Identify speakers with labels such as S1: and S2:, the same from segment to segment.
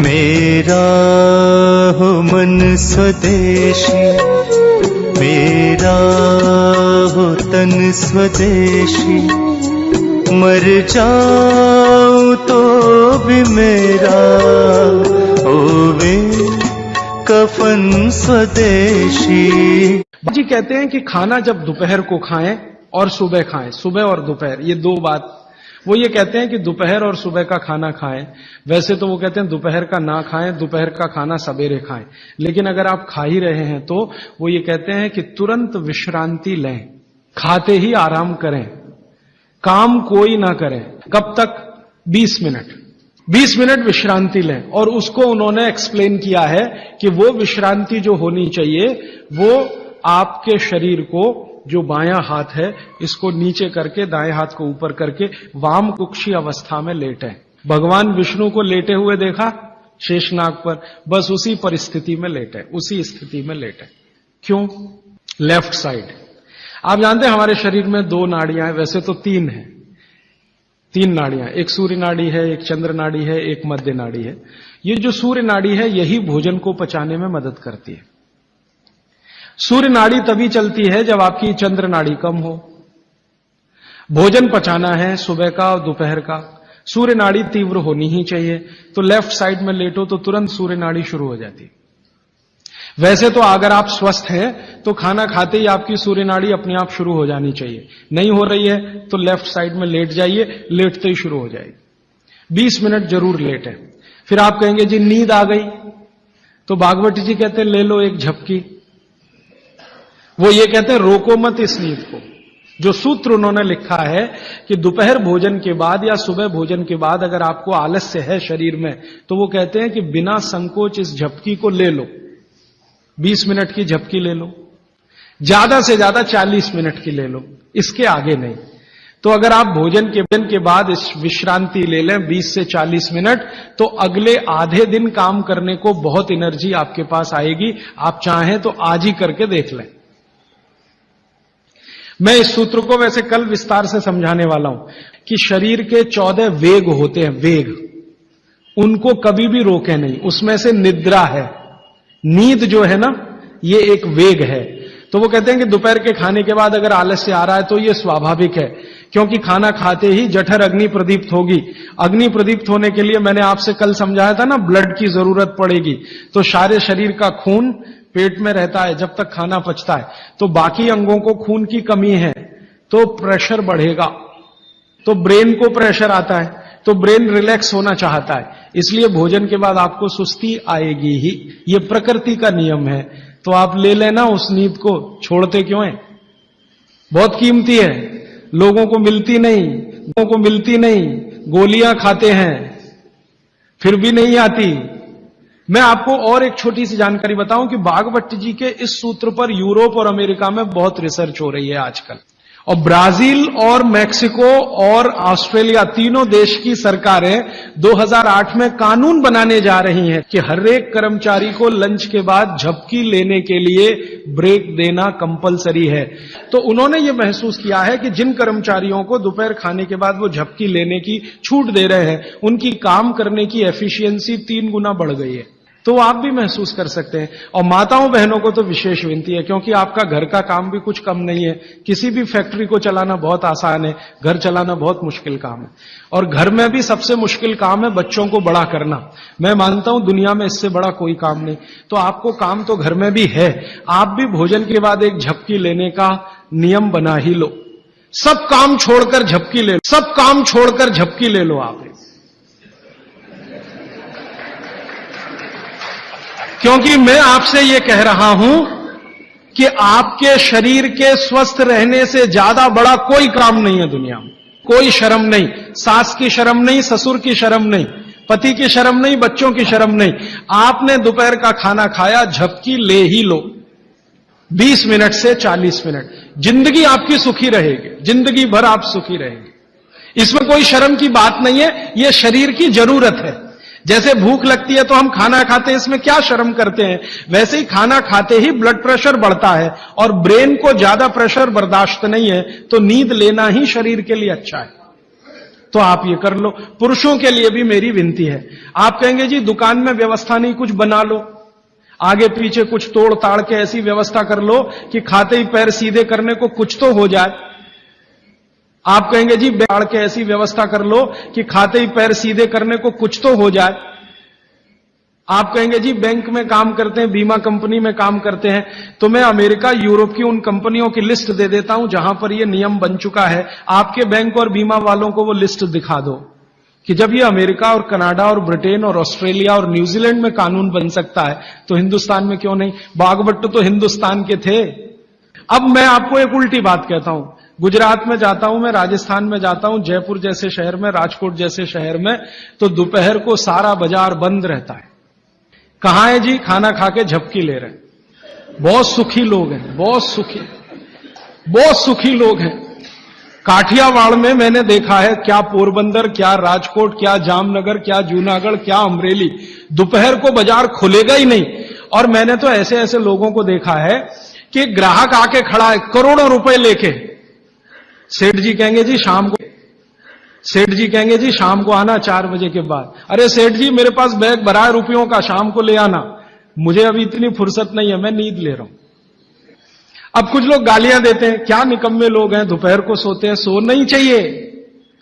S1: मेरा हो मन स्वदेशी, मेरा हो तन स्वदेशी, मर जाऊं तो भी मेरा होवे कफन स्वदेशी।
S2: जी कहते हैं कि खाना जब दोपहर को खाएं और सुबह खाएं, सुबह और दोपहर, ये दो बात। वो ये कहते हैं कि दोपहर और सुबह का खाना खाएं। वैसे तो वो कहते हैं दोपहर का ना खाएं, दोपहर का खाना सवेरे खाएं। लेकिन अगर आप खा ही रहे हैं तो वो ये कहते हैं कि तुरंत विश्रांति लें, खाते ही आराम करें, काम कोई ना करें। कब तक? 20 मिनट। 20 मिनट विश्रांति लें। और उसको उन्होंने एक्सप्लेन किया है कि वो विश्रांति जो होनी चाहिए वो आपके शरीर को, जो बायां हाथ है इसको नीचे करके दाएं हाथ को ऊपर करके वाम कुक्षी अवस्था में लेटें। भगवान विष्णु को लेटे हुए देखा शेषनाग पर, बस उसी परिस्थिति में लेटें, उसी स्थिति में लेटें। क्यों? Left side. आप जानते हैं हमारे शरीर में 2 नाड़ियां हैं, वैसे तो 3 हैं। 3 नाड़ियां, एक सूर्य नाड़ी है, एक चंद्र नाड़ी है, एक मध्य नाड़ी है। ये जो सूर्य नाड़ी है यही भोजन को पचाने में मदद करती है। सूर्य नाड़ी तभी चलती है जब आपकी चंद्र नाड़ी कम हो। भोजन पचाना है सुबह का और दोपहर का, सूर्य नाड़ी तीव्र होनी ही चाहिए। तो लेफ्ट साइड में लेटो तो तुरंत सूर्य नाड़ी शुरू हो जाती है। वैसे तो अगर आप स्वस्थ हैं तो खाना खाते ही आपकी सूर्य नाड़ी अपने आप शुरू हो जानी चाहिए। नहीं हो रही है तो लेफ्ट साइड में लेट जाइए, लेटते ही शुरू हो जाएगी। 20 मिनट जरूर लेटें। फिर आप कहेंगे जी नींद आ गई, तो भागवत जी कहते हैं ले लो एक झपकी। वो ये कहते हैं रोको मत इस नींद को। जो सूत्र उन्होंने लिखा है कि दोपहर भोजन के बाद या सुबह भोजन के बाद अगर आपको आलस्य है शरीर में, तो वो कहते हैं कि बिना संकोच इस झपकी को ले लो। 20 मिनट की झपकी ले लो, ज्यादा से ज्यादा 40 मिनट की ले लो, इसके आगे नहीं। तो अगर आप भोजन के बाद इस विश्रांति ले लें 20 से 40 मिनट, तो अगले आधे दिन काम करने को बहुत एनर्जी आपके पास आएगी। आप चाहें तो आज ही करके देख लें। मैं इस सूत्र को वैसे कल विस्तार से समझाने वाला हूं कि शरीर के 14 वेग होते हैं, वेग, उनको कभी भी रोके नहीं। उसमें से निद्रा है, नींद जो है ना, ये एक वेग है। तो वो कहते हैं कि दोपहर के खाने के बाद अगर आलस्य आ रहा है तो ये स्वाभाविक है, क्योंकि खाना खाते ही जठर अग्नि प्रदीप्त होगी। अग्नि प्रदीप्त होने के लिए मैंने आपसे कल समझाया था ना, ब्लड की जरूरत पड़ेगी। तो सारे शरीर का खून पेट में रहता है जब तक खाना पचता है। तो बाकी अंगों को खून की कमी है तो प्रेशर बढ़ेगा, तो ब्रेन को प्रेशर आता है, तो ब्रेन रिलैक्स होना चाहता है, इसलिए भोजन के बाद आपको सुस्ती आएगी ही। ये प्रकृति का नियम है। तो आप ले लेना उस नींद को, छोड़ते क्यों हैं? बहुत कीमती है, लोगों को मिलती नहीं, लोगों को मिलती नहीं। गोलियां खाते हैं फिर भी नहीं आती। मैं आपको और एक छोटी सी जानकारी बताऊं कि भागवत जी के इस सूत्र पर यूरोप और अमेरिका में बहुत रिसर्च हो रही है आजकल। और ब्राजील और मैक्सिको और ऑस्ट्रेलिया, तीनों देश की सरकारें 2008 में कानून बनाने जा रही हैं कि हर एक कर्मचारी को लंच के बाद झपकी लेने के लिए ब्रेक देना कंपलसरी है। तो उन्होंने ये महसूस किया है कि जिन कर्मचारियों को दोपहर खाने के बाद वो झपकी लेने की छूट दे रहे हैं, उनकी काम करने की एफिशिएंसी 3 गुना बढ़ गई है। तो आप भी महसूस कर सकते हैं। और माताओं बहनों को तो विशेष विनती है, क्योंकि आपका घर का काम भी कुछ कम नहीं है। किसी भी फैक्ट्री को चलाना बहुत आसान है, घर चलाना बहुत मुश्किल काम है। और घर में भी सबसे मुश्किल काम है बच्चों को बड़ा करना। मैं मानता हूं दुनिया में इससे बड़ा कोई काम नहीं। तो आपको काम तो घर में भी है, आप भी भोजन के बाद एक झपकी लेने का नियम बना ही लो। सब काम छोड़कर झपकी ले लो, सब काम छोड़कर झपकी ले लो आप। क्योंकि मैं आपसे यह कह रहा हूं कि आपके शरीर के स्वस्थ रहने से ज्यादा बड़ा कोई काम नहीं है दुनिया में। कोई शर्म नहीं, सास की शर्म नहीं, ससुर की शर्म नहीं, पति की शर्म नहीं, बच्चों की शर्म नहीं। आपने दोपहर का खाना खाया, झपकी ले ही लो 20 मिनट से 40 मिनट। जिंदगी आपकी सुखी रहेगी, जिंदगी भर आप सुखी रहेंगे। इसमें कोई शर्म की बात नहीं है, यह शरीर की जरूरत है। जैसे भूख लगती है तो हम खाना खाते हैं, इसमें क्या शर्म करते हैं। वैसे ही खाना खाते ही ब्लड प्रेशर बढ़ता है और ब्रेन को ज्यादा प्रेशर बर्दाश्त नहीं है, तो नींद लेना ही शरीर के लिए अच्छा है। तो आप ये कर लो। पुरुषों के लिए भी मेरी विनती है, आप कहेंगे जी दुकान में व्यवस्था नहीं, कुछ बना लो, आगे पीछे कुछ तोड़ ताड़ के ऐसी व्यवस्था कर लो कि खाते ही पैर सीधे करने को कुछ तो हो जाए। आप कहेंगे जी ताड़ के ऐसी व्यवस्था कर लो कि खाते ही पैर सीधे करने को कुछ तो हो जाए। आप कहेंगे जी बैंक में काम करते हैं, बीमा कंपनी में काम करते हैं, तो मैं अमेरिका यूरोप की उन कंपनियों की लिस्ट दे देता हूं जहां पर यह नियम बन चुका है। आपके बैंक और बीमा वालों को वो लिस्ट दिखा दो कि जब ये अमेरिका और कनाडा और ब्रिटेन और ऑस्ट्रेलिया और न्यूजीलैंड में कानून बन सकता है तो हिंदुस्तान में क्यों नहीं। बागभट्ट तो हिंदुस्तान के थे। अब मैं आपको एक उल्टी बात कहता हूं, गुजरात में जाता हूं, मैं राजस्थान में जाता हूं, जयपुर जैसे शहर में, राजकोट जैसे शहर में, तो दोपहर को सारा बाजार बंद रहता है। कहां है जी, खाना खा के झपकी ले रहे हैं। बहुत सुखी लोग हैं, बहुत सुखी लोग हैं। काठियावाड़ में मैंने देखा है, क्या पोरबंदर, क्या राजकोट, क्या जामनगर, क्या जूनागढ़, क्या अमरेली, दोपहर को बाजार खुलेगा ही नहीं। और मैंने तो ऐसे ऐसे लोगों को देखा है कि ग्राहक आके खड़ा है करोड़ों रुपए लेके, सेठ जी कहेंगे जी शाम को आना 4 बजे के बाद। अरे सेठ जी मेरे पास बैग भरा है रुपयों का, शाम को ले आना, मुझे अभी इतनी फुर्सत नहीं है, मैं नींद ले रहा हूं। अब कुछ लोग गालियां देते हैं, क्या निकम्मे लोग हैं, दोपहर को सोते हैं। सो नहीं चाहिए।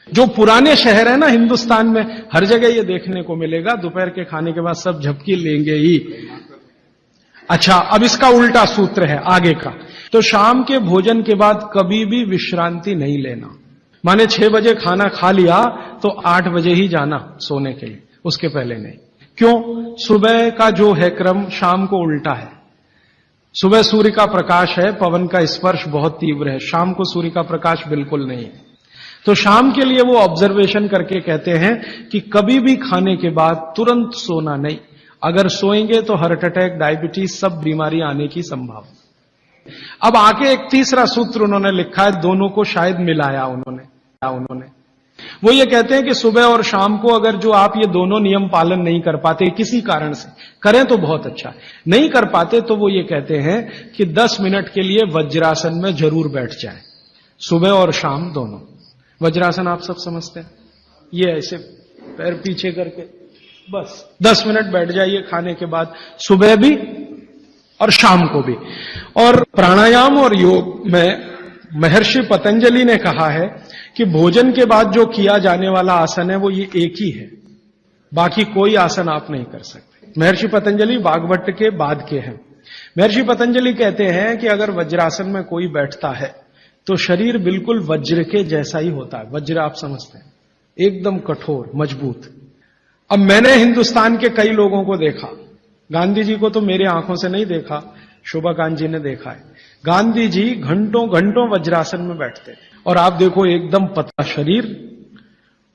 S2: जो पुराने शहर है ना हिंदुस्तान में, हर जगह ये देखने को मिलेगा, दोपहर के खाने के बाद सब झपकी लेंगे ही। अच्छा, अब इसका उल्टा सूत्र है आगे का, तो शाम के भोजन के बाद कभी भी विश्रांति नहीं लेना। माने 6 बजे खाना खा लिया तो 8 बजे ही जाना सोने के लिए, उसके पहले नहीं। क्यों? सुबह का जो है क्रम शाम को उल्टा है। सुबह सूर्य का प्रकाश है, पवन का स्पर्श बहुत तीव्र है, शाम को सूर्य का प्रकाश बिल्कुल नहीं है। तो शाम के लिए वो ऑब्जर्वेशन करके कहते हैं कि कभी भी खाने के बाद तुरंत सोना नहीं। अगर सोएंगे तो हार्ट अटैक, डायबिटीज, सब बीमारी आने की संभावना। अब आके एक तीसरा सूत्र उन्होंने लिखा है, दोनों को शायद मिलाया उन्होंने। वो ये कहते हैं कि सुबह और शाम को अगर जो आप ये दोनों नियम पालन नहीं कर पाते किसी कारण से, करें तो बहुत अच्छा, नहीं कर पाते तो वो ये कहते हैं कि 10 मिनट के लिए वज्रासन में जरूर बैठ जाए, सुबह और शाम दोनों। वज्रासन आप सब समझते हैं, ये ऐसे पैर पीछे करके बस 10 मिनट बैठ जाइए खाने के बाद, सुबह भी और शाम को भी। और प्राणायाम और योग में महर्षि पतंजलि ने कहा है कि भोजन के बाद जो किया जाने वाला आसन है वो ये एक ही है, बाकी कोई आसन आप नहीं कर सकते। महर्षि पतंजलि बागभट्ट के बाद के हैं। महर्षि पतंजलि कहते हैं कि अगर वज्रासन में कोई बैठता है तो शरीर बिल्कुल वज्र के जैसा ही होता है। वज्र आप समझते हैं, एकदम कठोर मजबूत। अब मैंने हिंदुस्तान के कई लोगों को देखा, गांधी जी को तो मेरे आंखों से नहीं देखा, शोभाकांत जी ने देखा है। गांधी जी घंटों घंटों वज्रासन में बैठते थे और आप देखो एकदम पतला शरीर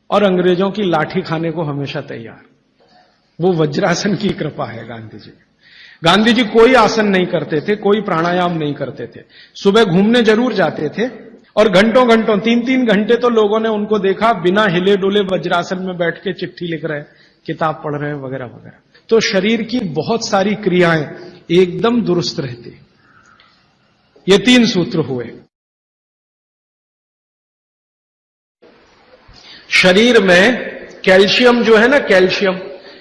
S2: और अंग्रेजों की लाठी खाने को हमेशा तैयार। वो वज्रासन की कृपा है गांधी जी। गांधी जी कोई आसन नहीं करते थे, कोई प्राणायाम नहीं करते थे। सुबह घूमने जरूर जाते थे और घंटों घंटों 3-3 घंटे तो लोगों ने उनको देखा बिना हिले डुले वज्रासन में बैठ के चिट्ठी लिख रहे, किताब पढ़ रहे वगैरह वगैरह। तो शरीर की बहुत सारी क्रियाएं एकदम दुरुस्त रहती। ये 3 सूत्र हुए। शरीर में कैल्शियम जो है ना, कैल्शियम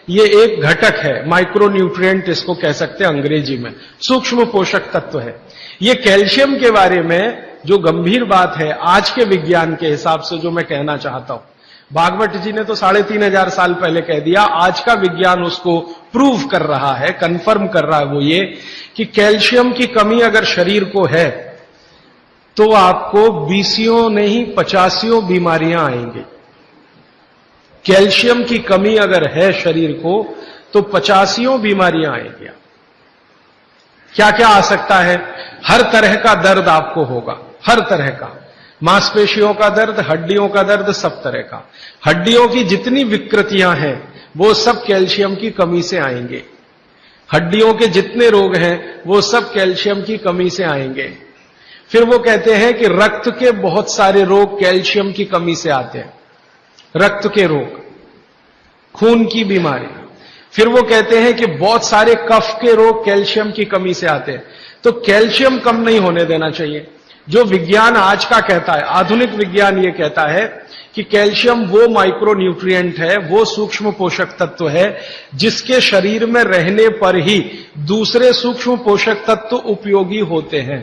S2: ये एक घटक है, माइक्रो न्यूट्रिएंट इसको कह सकते हैं अंग्रेजी में, सूक्ष्म पोषक तत्व है। ये कैल्शियम के बारे में जो गंभीर बात है आज के विज्ञान के हिसाब से जो मैं कहना चाहता हूं, भागवत जी ने तो 3500 साल पहले कह दिया, आज का विज्ञान उसको प्रूव कर रहा है, कंफर्म कर रहा है। वो ये कि कैल्शियम की कमी अगर शरीर को है तो आपको 20 नहीं 85 बीमारियां आएंगी। कैल्शियम की कमी अगर है शरीर को तो 85 बीमारियां आएंगी। क्या क्या आ सकता है? हर तरह का दर्द आपको होगा, हर तरह का, मांसपेशियों का दर्द, हड्डियों का दर्द, सब तरह का। हड्डियों की जितनी विकृतियां हैं वो सब कैल्शियम की कमी से आएंगे। हड्डियों के जितने रोग हैं वो सब कैल्शियम की कमी से आएंगे। फिर वो कहते हैं कि रक्त के बहुत सारे रोग कैल्शियम की कमी से आते हैं, रक्त के रोग, खून की बीमारी। फिर वो कहते हैं कि बहुत सारे कफ के रोग कैल्शियम की कमी से आते हैं। तो कैल्शियम कम नहीं होने देना चाहिए। जो विज्ञान आज का कहता है, आधुनिक विज्ञान ये कहता है कि कैल्शियम वो माइक्रो न्यूट्रिएंट है, वो सूक्ष्म पोषक तत्व है जिसके शरीर में रहने पर ही दूसरे सूक्ष्म पोषक तत्व उपयोगी होते हैं।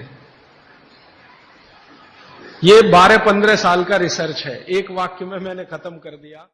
S2: ये 12-15 साल का रिसर्च है। एक वाक्य में मैंने खत्म कर दिया।